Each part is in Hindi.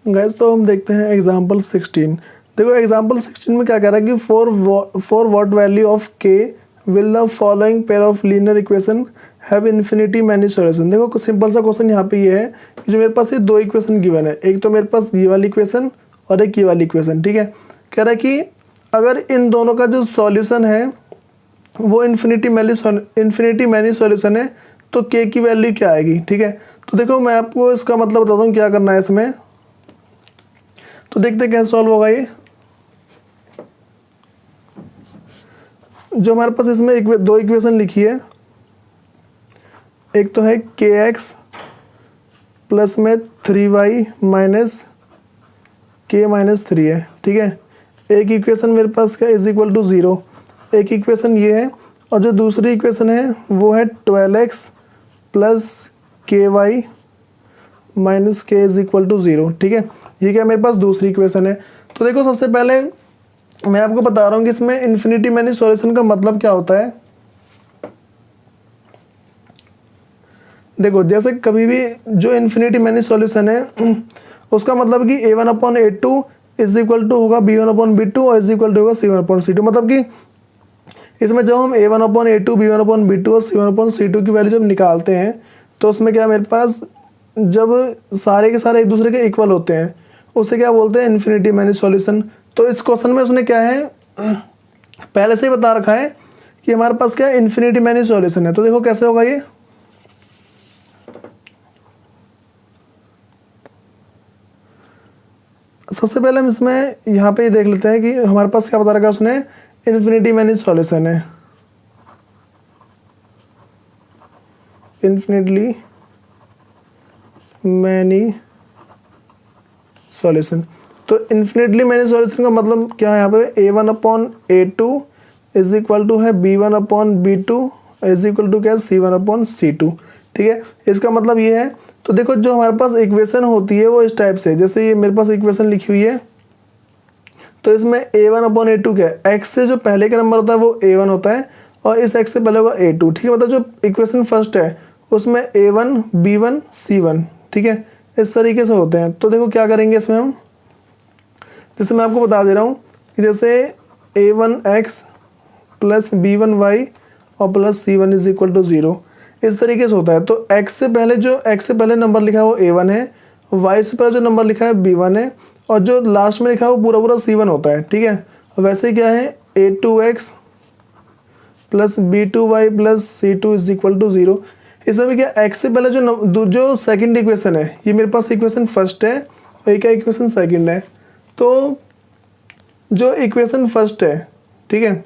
गाइस तो हम देखते हैं एग्जांपल 16। देखो एग्जांपल 16 में क्या कह रहा है कि फॉर व्हाट वैल्यू ऑफ के will the following pair of linear equation have infinity many solution. देखो कुछ सिंपल सा क्वेश्चन यहाँ पे ये है कि जो मेरे पास ये दो इक्वेशन गिवन है, एक तो मेरे पास ये वाली इक्वेशन और एक ये वाली इक्वेशन, ठीक है। कह रहा है कि अगर इन दोनों का जो सॉल्यूशन है वो इन्फिनिटी मैनी सॉल्यूशन है तो के की वैल्यू क्या आएगी, ठीक है। तो देखो मैं आपको इसका मतलब बताता हूँ क्या करना है इसमें। तो देखते कैसे सॉल्व होगा ये। जो हमारे पास इसमें दो इक्वेशन लिखी है, एक तो है के एक्स प्लस में 3y माइनस के माइनस 3 है, ठीक है। एक इक्वेशन मेरे पास क्या इज इक्वल टू 0, एक इक्वेशन ये है, और जो दूसरी इक्वेशन है वो है 12x प्लस के वाई माइनस के इज इक्वल टू 0, ठीक है। ये क्या मेरे पास दूसरी इक्वेशन है। तो देखो सबसे पहले मैं आपको बता रहा हूँ कि इसमें इन्फिनिटी मैनी सॉल्यूशन का मतलब क्या होता है। देखो जैसे कभी भी जो इन्फिनिटी मैनी सॉल्यूशन है उसका मतलब कि a1/a2 इज इक्वल टू होगा b1/b2 और इज इक्वल टू होगा c1/c2। मतलब कि इसमें जब हम a1/a2 b1/b2 और c1/c2 की वैल्यू जब निकालते हैं तो उसमें क्या मेरे पास जब सारे के सारे एक दूसरे के इक्वल होते हैं उसे क्या बोलते हैं इन्फिनिटी मैनी सॉल्यूशन। तो इस क्वेश्चन में उसने क्या है पहले से ही बता रखा है कि हमारे पास क्या इन्फिनिटी मैनी सॉल्यूशन है। तो देखो कैसे होगा ये। सबसे पहले हम इसमें यहाँ पे देख लेते हैं कि हमारे पास क्या बता रखा है उसने, इन्फिनिटी मैनी सॉल्यूशन है, इन्फिनिटली मैनी सॉल्यूशन। तो इन्फिनिटली मैनी सॉल्यूशन का मतलब क्या है यहाँ पे a1/a2 इज इक्वल टू है b1/b2 इज इक्वल टू क्या है c1/c2, ठीक है। इसका मतलब ये है। तो देखो जो हमारे पास इक्वेशन होती है वो इस टाइप से, जैसे ये मेरे पास इक्वेशन लिखी हुई है तो इसमें a1/a2 क्या है, x से जो पहले का नंबर होता है वो a1 होता है और इस x से पहले होगा a2, ठीक है। मतलब जो इक्वेशन फर्स्ट है उसमें a1 b1 c1, ठीक है, इस तरीके से होते हैं। तो देखो क्या करेंगे इसमें हम, जैसे मैं आपको बता दे रहा हूँ कि जैसे a1x प्लस b1y और plus c1 is equal to 0, इस तरीके से होता है। तो x से पहले नंबर लिखा है वो a1 है, y से पहले जो नंबर लिखा है b1 है और जो लास्ट में लिखा है वो पूरा पूरा c1 होता है, ठीक है। वैसे क्या है a2x plus b2y plus c2 is equal to 0। इसमें भी क्या x से पहले जो सेकंड इक्वेशन है ये मेरे पास इक्वेशन फर्स्ट है और ये क्या इक्वेशन सेकंड है। तो जो इक्वेशन फर्स्ट है, ठीक है,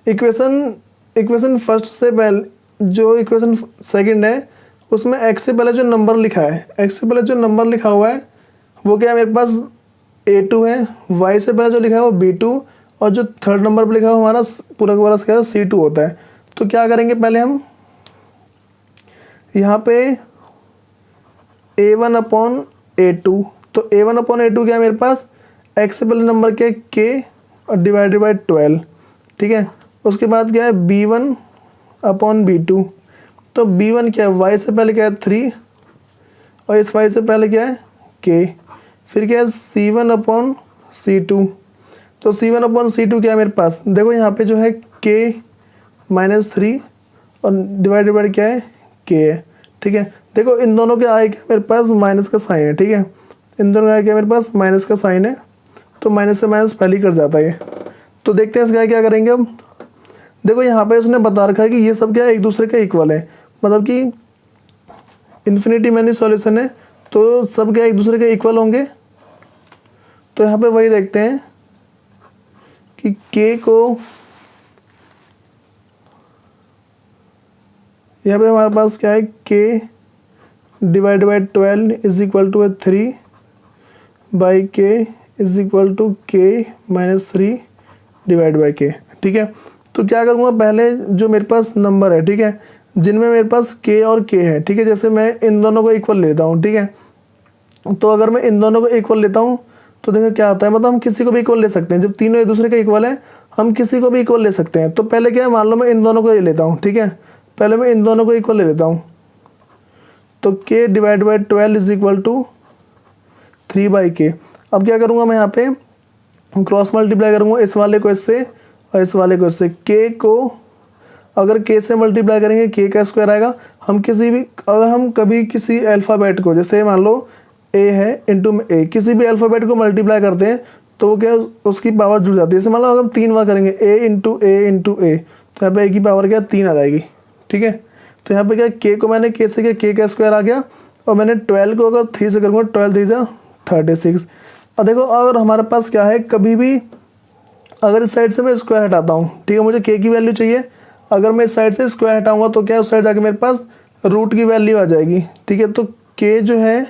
इक्वेशन फर्स्ट से पहले जो इक्वेशन सेकंड है उसमें x से पहले जो नंबर लिखा है, x से पहले जो नंबर लिखा हुआ है वो क्या है मेरे पास a2 है, y से पहले जो लिखा है वो b2 और जो थर्ड नंबर पर लिखा है हमारा पूरा का पूरा क्या है c2 होता है। तो क्या करेंगे पहले हम यहाँ पे a1/a2, तो a1/a2 क्या है मेरे पास x से पहले नंबर क्या है k और डिवाइडेड बाय 12, ठीक है। उसके बाद क्या है b1/b2, तो b1 क्या है y से पहले क्या है 3 और इस y से पहले क्या है k, फिर क्या है c1/c2, तो c1/c2 क्या है मेरे पास, देखो यहाँ पे जो है k माइनस 3 और डिवाइडेड बाय क्या है k है, ठीक है। देखो इन दोनों के आए क्या मेरे पास माइनस का साइन है, ठीक है, इन दोनों के आए क्या मेरे पास माइनस का साइन है, तो माइनस से माइनस पहले ही कट जाता है। तो देखते हैं इसका क्या करेंगे हम। देखो यहाँ पे उसने बता रखा है कि ये सब क्या है एक दूसरे के इक्वल है, मतलब कि इन्फिनिटी मैनी सॉल्यूशन है तो सब क्या एक दूसरे के इक्वल होंगे। तो यहाँ पे वही देखते हैं कि k को यहाँ पे हमारे पास क्या है k divide by 12 is equal to 3 by k is equal to k minus 3 divide by k, ठीक है। तो क्या करूँगा पहले जो मेरे पास नंबर है, ठीक है, जिनमें मेरे पास k और k है, ठीक है, जैसे मैं इन दोनों को इक्वल लेता हूँ, ठीक है। तो अगर मैं इन दोनों को इक्वल लेता हूँ तो देखो क्या आता है, मतलब हम किसी को भी इक्वल ले सकते हैं, जब तीनों एक दूसरे के इक्वल है हम किसी को भी इक्वल ले सकते हैं। तो पहले क्या है मान लो मैं इन दोनों को ले लेता हूँ, ठीक है, पहले मैं इन दोनों को इक्वल ले लेता हूँ। तो k divide by 12 is equal to 3/k। अब क्या करूँगा मैं यहाँ पे क्रॉस मल्टीप्लाई करूँगा इस वाले को इससे और इस वाले को इससे। के को अगर के से मल्टीप्लाई करेंगे के का स्क्वायर आएगा। अगर हम कभी किसी अल्फ़ाबेट को, जैसे मान लो ए है इंटू ए, किसी भी अल्फ़ाबेट को मल्टीप्लाई करते हैं तो वो क्या उसकी पावर जुड़ जाती है। जैसे मान लो अगर हम 3 बार करेंगे ए इंटू ए तो यहाँ पे ए की पावर क्या 3 आ जाएगी। ठीक है, तो यहाँ पे क्या के को मैंने के से किया, के का स्क्वायर आ गया। और मैंने 12 को अगर 3 से करूँगा 12 3 जा 36। और देखो अगर हमारे पास क्या है, कभी भी अगर इस साइड से मैं स्क्वायर हटाता हूँ, ठीक है, मुझे के की वैल्यू चाहिए। अगर मैं इस साइड से स्क्वायर हटाऊंगा तो क्या उस साइड जाके मेरे पास रूट की वैल्यू आ जाएगी। ठीक है, तो के जो है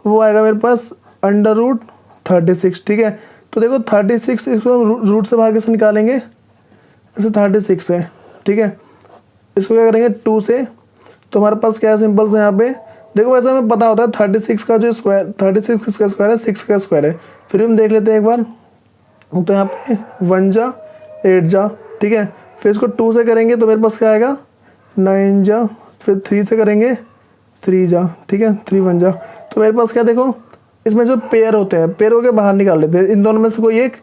वो आएगा मेरे पास √36। ठीक है, तो देखो 36 इसको रूट से बाहर कैसे निकालेंगे, ऐसे 36 है। ठीक है, इसको क्या करेंगे 2 से, तो हमारे पास क्या है सिंपल से यहाँ पे देखो, वैसे हमें पता होता है 36 का जो स्क्वायर, 36 किसका स्क्वायर है 6 का स्क्वायर है। फिर हम देख लेते हैं एक बार, तो यहाँ पे 1 जा 8 जा। ठीक है, फिर इसको 2 से करेंगे तो मेरे पास क्या आएगा 9 जा, फिर 3 से करेंगे 3 जा। ठीक है, 3 1 जा, तो मेरे पास क्या देखो इसमें जो पेयर होते हैं पेयरों के बाहर निकाल लेते हैं, इन दोनों में से कोई एक,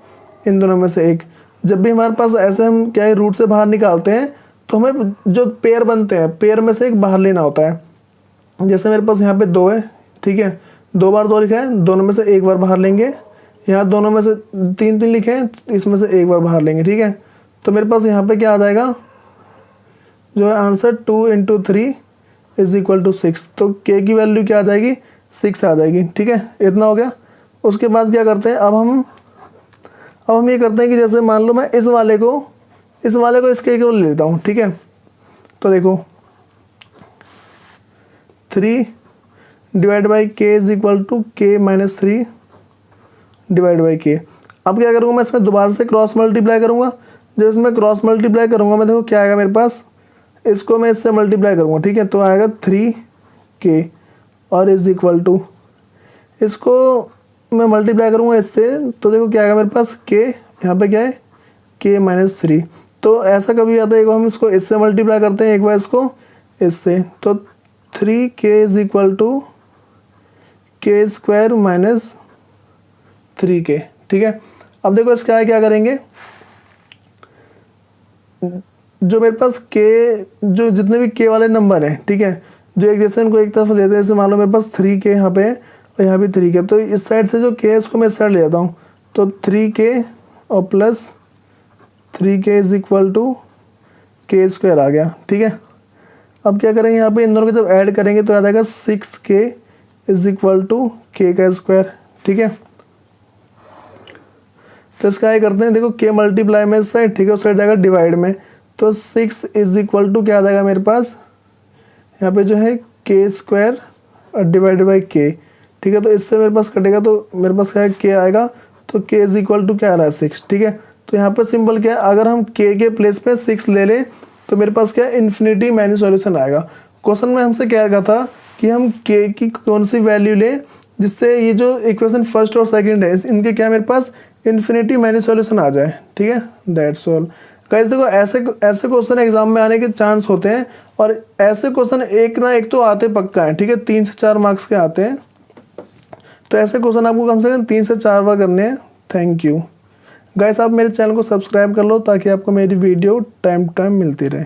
इन दोनों में से एक। जब भी हमारे पास ऐसे हम क्या है रूट से बाहर निकालते हैं तो हमें जो पेयर बनते हैं पेयर में से एक बाहर लेना होता है। जैसे मेरे पास यहाँ पे 2 है, ठीक है, 2 बार 2 लिखा है, दोनों में से एक बार बाहर लेंगे। यहाँ दोनों में से 3 3 लिखे हैं, इसमें से एक बार बाहर लेंगे। ठीक है, तो मेरे पास यहाँ पे क्या आ जाएगा जो है आंसर 2 × 3 = 6। तो के की वैल्यू क्या आ जाएगी 6 आ जाएगी। ठीक है, इतना हो गया। उसके बाद क्या करते हैं, अब हम ये करते हैं कि जैसे मान लो मैं इस वाले को इस के को ले लेता हूँ। ठीक है, तो देखो 3 / k = k - 3 / k। अब क्या करूँगा मैं इसमें दोबारा से क्रॉस मल्टीप्लाई करूँगा। जब इसमें क्रॉस मल्टीप्लाई करूँगा मैं, देखो क्या आएगा मेरे पास, इसको मैं इससे मल्टीप्लाई करूँगा। ठीक है, तो आएगा 3k और = इसको मैं मल्टीप्लाई करूँगा इससे, तो देखो क्या आएगा मेरे पास k, यहाँ पे क्या है k - 3। तो ऐसा कभी आता है, एक बार हम इसको इससे मल्टीप्लाई करते हैं, एक बार इसको इससे, तो 3k = k² - 3k। ठीक है, अब देखो इसका क्या करेंगे, जो मेरे पास के जो जितने भी के वाले नंबर हैं, ठीक है, जो एक जैसे इनको एक तरफ देते हैं, जैसे मान लो मेरे पास 3k यहाँ पे है और यहाँ भी 3k, तो इस साइड से जो k है इसको मैं इस साइड ले जाता हूँ, तो 3k और प्लस 3k = k² आ गया। ठीक है, अब क्या करेंगे यहाँ पे इन दोनों को जब ऐड करेंगे तो आ जाएगा 6k = k का स्क्वायर। ठीक है, तो इसका ये करते हैं, देखो k मल्टीप्लाई में इस साइड, ठीक है, उस साइड जाएगा डिवाइड में, तो 6 = क्या आ जाएगा मेरे पास यहाँ पे जो है k² / k। ठीक है, तो इससे मेरे पास कटेगा तो मेरे पास क्या है k आएगा, तो k = क्या आ रहा है 6। ठीक है, तो यहाँ पे सिंपल क्या है, अगर हम k के प्लेस पे 6 ले लें तो मेरे पास क्या इन्फिनिटी मैनी सॉल्यूशन आएगा। क्वेश्चन में हमसे क्या कहा था कि हम k की कौन सी वैल्यू लें जिससे ये जो इक्वेशन फर्स्ट और सेकंड है इनके क्या मेरे पास इन्फिनिटी मैनी सॉल्यूशन आ जाए। ठीक है, दैट्स ऑल गाइस। देखो ऐसे क्वेश्चन एग्जाम में आने के चांस होते हैं, और ऐसे क्वेश्चन एक ना एक तो आते पक्का है। ठीक है, 3 से 4 मार्क्स के आते हैं, तो ऐसे क्वेश्चन आपको कम से कम 3 से 4 बार करने हैं। Thank you guys. आप मेरे चैनल को सब्सक्राइब कर लो ताकि आपको मेरी वीडियो टाइम टू टाइम मिलती रहे।